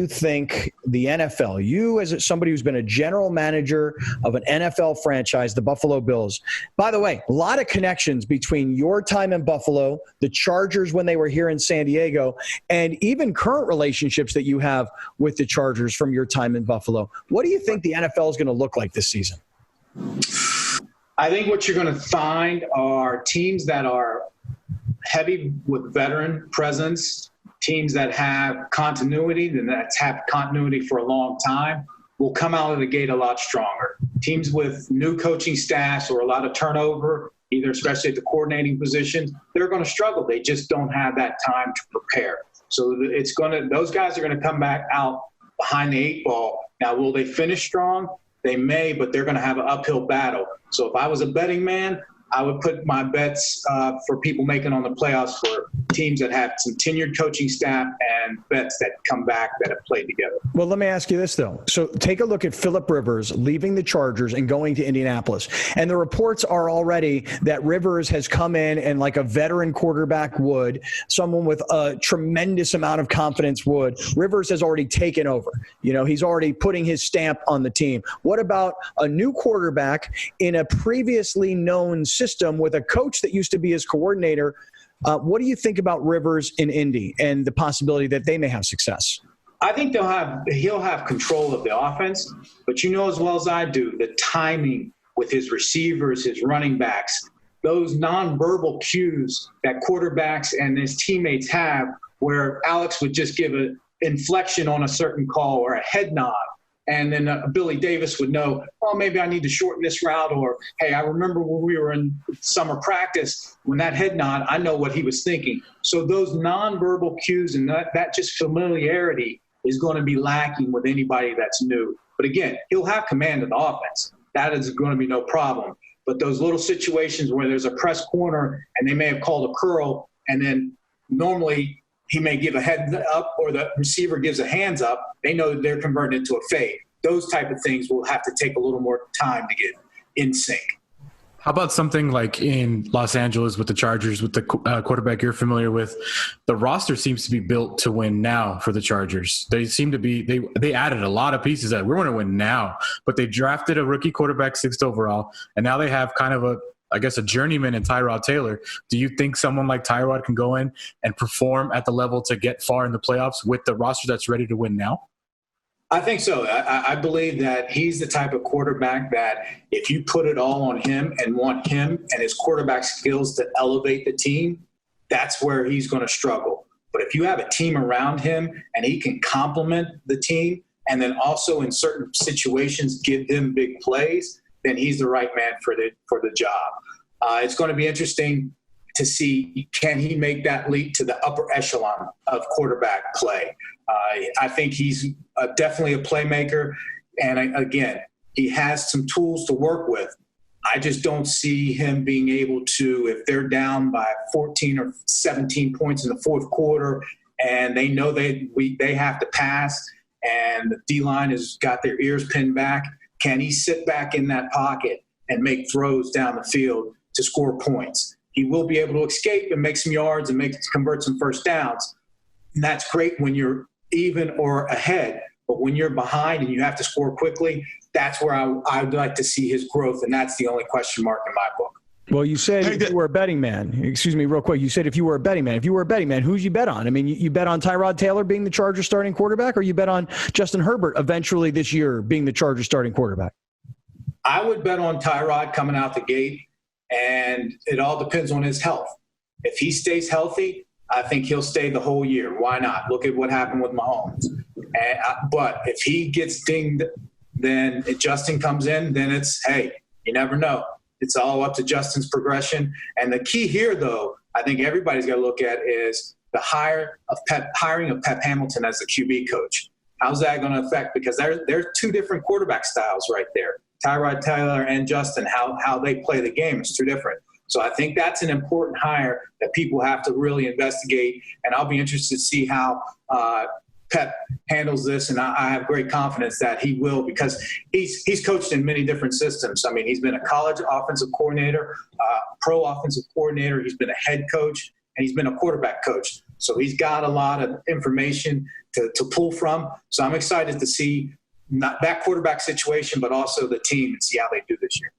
you think the NFL, you as somebody who's been a general manager of an NFL franchise, the Buffalo Bills, by the way, a lot of connections between your time in Buffalo, the Chargers when they were here in San Diego, and even current relationships that you have with the Chargers from your time in Buffalo. What do you think the NFL is going to look like this season? I think what you're going to find are teams that are heavy with veteran presence, teams that have continuity, and that's had continuity for a long time, will come out of the gate a lot stronger. Teams with new coaching staffs or a lot of turnover, either especially at the coordinating position, they're going to struggle. They just don't have that time to prepare. So those guys are going to come back out behind the eight ball. Now, will they finish strong? They may, but they're going to have an uphill battle. So if I was a betting man, I would put my bets for people making on the playoffs for teams that have some tenured coaching staff and vets that come back that have played together. Well, let me ask you this, though. So take a look at Phillip Rivers leaving the Chargers and going to Indianapolis. And the reports are already that Rivers has come in and like a veteran quarterback would, someone with a tremendous amount of confidence would. Rivers has already taken over. You know, he's already putting his stamp on the team. What about a new quarterback in a previously known system with a coach that used to be his coordinator? What do you think about Rivers in Indy and the possibility that they may have success? I think he'll have control of the offense, but you know as well as I do, the timing with his receivers, his running backs, those nonverbal cues that quarterbacks and his teammates have where Alex would just give an inflection on a certain call or a head nod. And then Billy Davis would know, oh, maybe I need to shorten this route. Or, hey, I remember when we were in summer practice, when that head nod, I know what he was thinking. So those nonverbal cues and that just familiarity is going to be lacking with anybody that's new. But again, he'll have command of the offense. That is going to be no problem. But those little situations where there's a press corner and they may have called a curl, and then normally he may give a head up or the receiver gives a hands up, they know that they're converting into a fade. Those type of things will have to take a little more time to get in sync. How about something like in Los Angeles with the Chargers, with the quarterback you're familiar with? The roster seems to be built to win now for the Chargers. They seem to be they added a lot of pieces that we're going to win now, but they drafted a rookie quarterback 6th overall, and now they have kind of a journeyman in Tyrod Taylor. Do you think someone like Tyrod can go in and perform at the level to get far in the playoffs with the roster that's ready to win now? I think so. I believe that he's the type of quarterback that if you put it all on him and want him and his quarterback skills to elevate the team, that's where he's going to struggle. But if you have a team around him and he can complement the team and then also in certain situations give them big plays, then he's the right man for the job. It's going to be interesting to see, can he make that leap to the upper echelon of quarterback play? I think he's definitely a playmaker. And again, he has some tools to work with. I just don't see him being able to, if they're down by 14 or 17 points in the fourth quarter and they know they have to pass and the D-line has got their ears pinned back, can he sit back in that pocket and make throws down the field to score points? He will be able to escape and make some yards and convert some first downs. And that's great when you're even or ahead. But when you're behind and you have to score quickly, that's where I would like to see his growth, and that's the only question mark in my book. Well, you said if you were a betting man. Excuse me, real quick. You said if you were a betting man. If you were a betting man, who's you bet on? I mean, you bet on Tyrod Taylor being the Chargers starting quarterback, or you bet on Justin Herbert eventually this year being the Chargers starting quarterback? I would bet on Tyrod coming out the gate, and it all depends on his health. If he stays healthy, I think he'll stay the whole year. Why not? Look at what happened with Mahomes. But if he gets dinged, then if Justin comes in, then it's, hey, you never know. It's all up to Justin's progression. And the key here, though, I think everybody's got to look at is the hiring of Pep Hamilton as the QB coach. How's that going to affect? Because there's two different quarterback styles right there. Tyrod Taylor and Justin, how they play the game is two different. So I think that's an important hire that people have to really investigate. And I'll be interested to see how Pep handles this, and I have great confidence that he will, because he's coached in many different systems. I mean, he's been a college offensive coordinator, pro offensive coordinator. He's been a head coach, and he's been a quarterback coach. So he's got a lot of information to pull from. So I'm excited to see not that quarterback situation, but also the team and see how they do this year.